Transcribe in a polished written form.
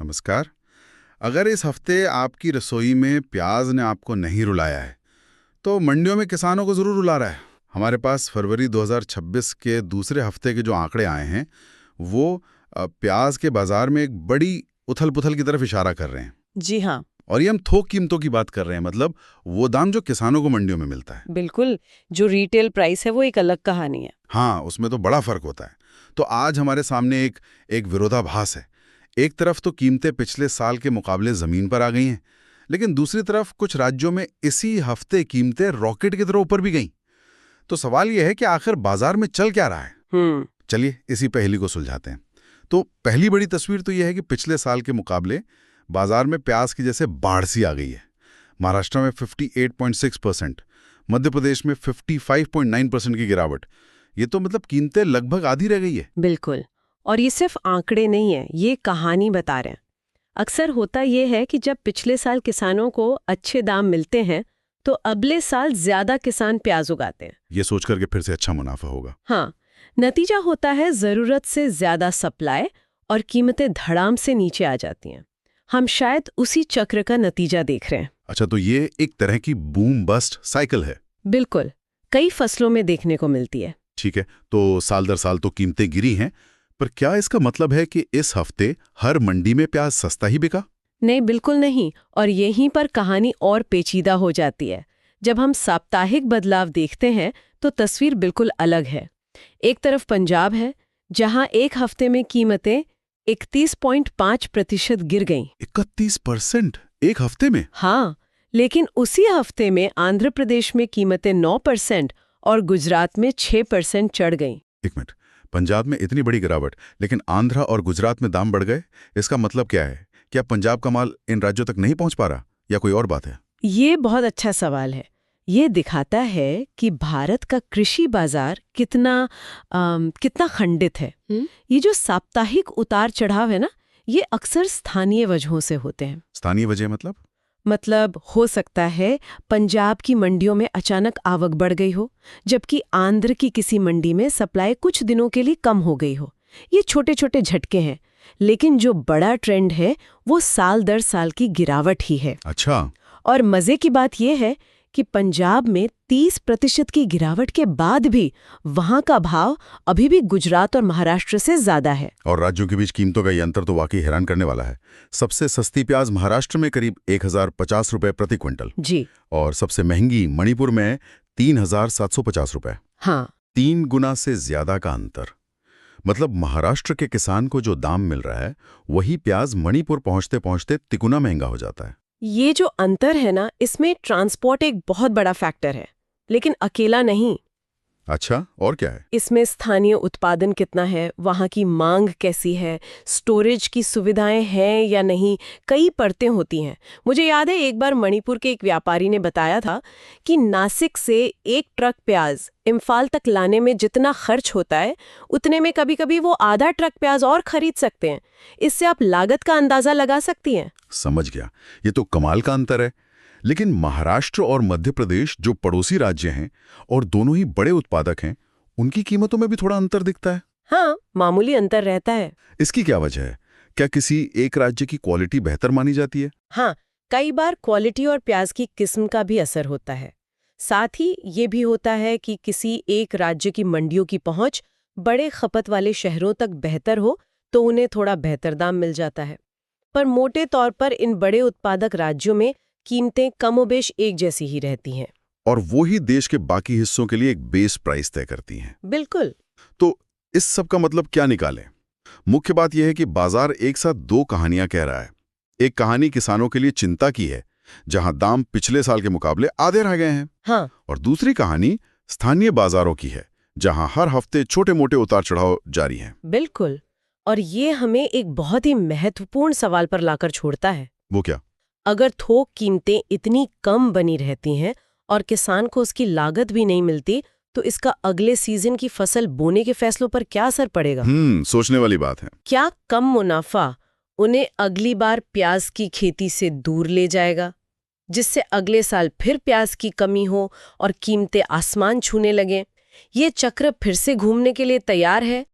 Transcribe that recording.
नमस्कार। अगर इस हफ्ते आपकी रसोई में प्याज ने आपको नहीं रुलाया है, तो मंडियों में किसानों को ज़रूर रुला रहा है। हमारे पास फरवरी 2026 के दूसरे हफ्ते के जो आंकड़े आए हैं, वो प्याज के बाजार में एक बड़ी उथल-पुथल की तरफ इशारा कर रहे हैं। जी हाँ, और ये हम थोक कीमतों की बात कर रहे हैं, मतलब वो दाम जो किसानों को मंडियों में मिलता है। बिल्कुल। जो रिटेल प्राइस है वो एक अलग कहानी है। हाँ, उसमें तो बड़ा फर्क होता है। तो आज हमारे सामने एक विरोधाभास है। एक तरफ तो कीमतें पिछले साल के मुकाबले जमीन पर आ गई हैं, लेकिन दूसरी तरफ कुछ राज्यों में इसी हफ्ते कीमतें रॉकेट की तरह ऊपर भी गईं। तो सवाल यह है कि आखिर बाजार में चल क्या रहा है। चलिए इसी पहेली को सुलझाते हैं। तो पहली बड़ी तस्वीर तो यह है कि पिछले साल के मुकाबले बाजार में प्याज की जैसे बाढ़ सी आ गई है। महाराष्ट्र में 58.6%, मध्य प्रदेश में 55.9% की गिरावट। ये तो मतलब कीमतें लगभग आधी रह गई है। बिल्कुल। और ये सिर्फ आंकड़े नहीं है, ये कहानी बता रहे हैं। अक्सर होता ये है कि जब पिछले साल किसानों को अच्छे दाम मिलते हैं तो अगले साल ज्यादा किसान प्याज उगाते हैं। ये सोच करके फिर से अच्छा मुनाफा होगा। हाँ, नतीजा होता है जरूरत से ज्यादा सप्लाई और कीमतें धड़ाम से नीचे आ जाती हैं। हम शायद उसी चक्र का नतीजा देख रहे हैं। अच्छा, तो ये एक तरह की बूम बस्ट साइकिल है। बिल्कुल, कई फसलों में देखने को मिलती है। ठीक है, तो साल दर साल तो कीमतें गिरी हैं, पर क्या इसका मतलब है कि इस हफ्ते हर मंडी में प्याज सस्ता ही बिका? नहीं, बिल्कुल नहीं। और यहीं पर कहानी और पेचीदा हो जाती है। जब हम साप्ताहिक बदलाव देखते हैं तो तस्वीर बिल्कुल अलग है। एक तरफ पंजाब है, जहां एक हफ्ते में कीमतें 31.5% गिर गईं। 31% एक हफ्ते में? हाँ, लेकिन उसी हफ्ते में आंध्र प्रदेश में कीमतें 9% और गुजरात में 6% चढ़ गईं। एक मिनट, पंजाब में इतनी बड़ी गिरावट, लेकिन आंध्रा और गुजरात में दाम बढ़ गए। इसका मतलब क्या है? क्या पंजाब का माल इन राज्यों तक नहीं पहुंच पा रहा, या कोई और बात है? ये बहुत अच्छा सवाल है। ये दिखाता है कि भारत का कृषि बाजार कितना खंडित है। ये जो साप्ताहिक उतार चढ़ाव है ना, ये अक्सर स्थानीय वजहों से होते हैं। स्थानीय वजह मतलब हो सकता है पंजाब की मंडियों में अचानक आवक बढ़ गई हो, जबकि आंध्र की किसी मंडी में सप्लाई कुछ दिनों के लिए कम हो गई हो। ये छोटे छोटे झटके हैं, लेकिन जो बड़ा ट्रेंड है वो साल दर साल की गिरावट ही है। अच्छा। और मजे की बात यह है कि पंजाब में 30% की गिरावट के बाद भी वहां का भाव अभी भी गुजरात और महाराष्ट्र से ज्यादा है। और राज्यों के बीच कीमतों का ये अंतर तो वाकई हैरान करने वाला है। सबसे सस्ती प्याज महाराष्ट्र में करीब 1050 रुपए प्रति क्विंटल जी, और सबसे महंगी मणिपुर में 3750 रुपए। हाँ, 3 गुना से ज्यादा का अंतर। मतलब महाराष्ट्र के किसान को जो दाम मिल रहा है, वही प्याज मणिपुर पहुंचते पहुंचते तिगुना महंगा हो जाता है। ये जो अंतर है ना, इसमें ट्रांसपोर्ट एक बहुत बड़ा फैक्टर है, लेकिन अकेला नहीं। अच्छा, और क्या है? इसमें स्थानीय उत्पादन कितना है, वहाँ की मांग कैसी है, स्टोरेज की सुविधाएं हैं या नहीं, कई परतें होती हैं। मुझे याद है एक बार मणिपुर के एक व्यापारी ने बताया था कि नासिक से एक ट्रक प्याज इम्फाल तक लाने में जितना खर्च होता है, उतने में कभी-कभी वो आधा ट्रक प्याज और खरीद सकते हैं। इससे आप लागत का अंदाजा लगा सकती हैं। समझ गया, ये तो कमाल का अंतर है। लेकिन महाराष्ट्र और मध्य प्रदेश जो पड़ोसी राज्य हैं और दोनों ही बड़े उत्पादक हैं, उनकी कीमतों में भी थोड़ा अंतर दिखता है। हाँ, मामूली अंतर रहता है। इसकी क्या वजह है? क्या किसी एक राज्य की क्वालिटी बेहतर मानी जाती है? हाँ, कई बार क्वालिटी और प्याज की किस्म का भी असर होता है। साथ ही ये भी होता है कि किसी एक राज्य की मंडियों की पहुंच बड़े खपत वाले शहरों तक बेहतर हो तो उन्हें थोड़ा बेहतर दाम मिल जाता है। पर मोटे तौर पर इन बड़े उत्पादक राज्यों में कीमतें कमोबेश एक जैसी ही रहती हैं। और वो ही देश के बाकी हिस्सों के लिए एक बेस प्राइस तय करती हैं। बिल्कुल। तो इस सब का मतलब क्या निकालें? मुख्य बात यह है कि बाजार एक साथ दो कहानियां कह रहा है। एक कहानी किसानों के लिए चिंता की है, जहां दाम पिछले साल के मुकाबले आधे रह गए हैं। हाँ। और दूसरी कहानी स्थानीय बाजारों की है, जहां हर हफ्ते छोटे मोटे उतार चढ़ाव जारी हैं। बिल्कुल। और ये हमें एक बहुत ही महत्वपूर्ण सवाल पर लाकर छोड़ता है। वो क्या? अगर थोक कीमतें इतनी कम बनी रहती हैं और किसान को उसकी लागत भी नहीं मिलती, तो इसका अगले सीजन की फसल बोने के फैसलों पर क्या असर पड़ेगा? सोचने वाली बात है। क्या कम मुनाफा उन्हें अगली बार प्याज की खेती से दूर ले जाएगा, जिससे अगले साल फिर प्याज की कमी हो और कीमतें आसमान छूने लगें? ये चक्र फिर से घूमने के लिए तैयार है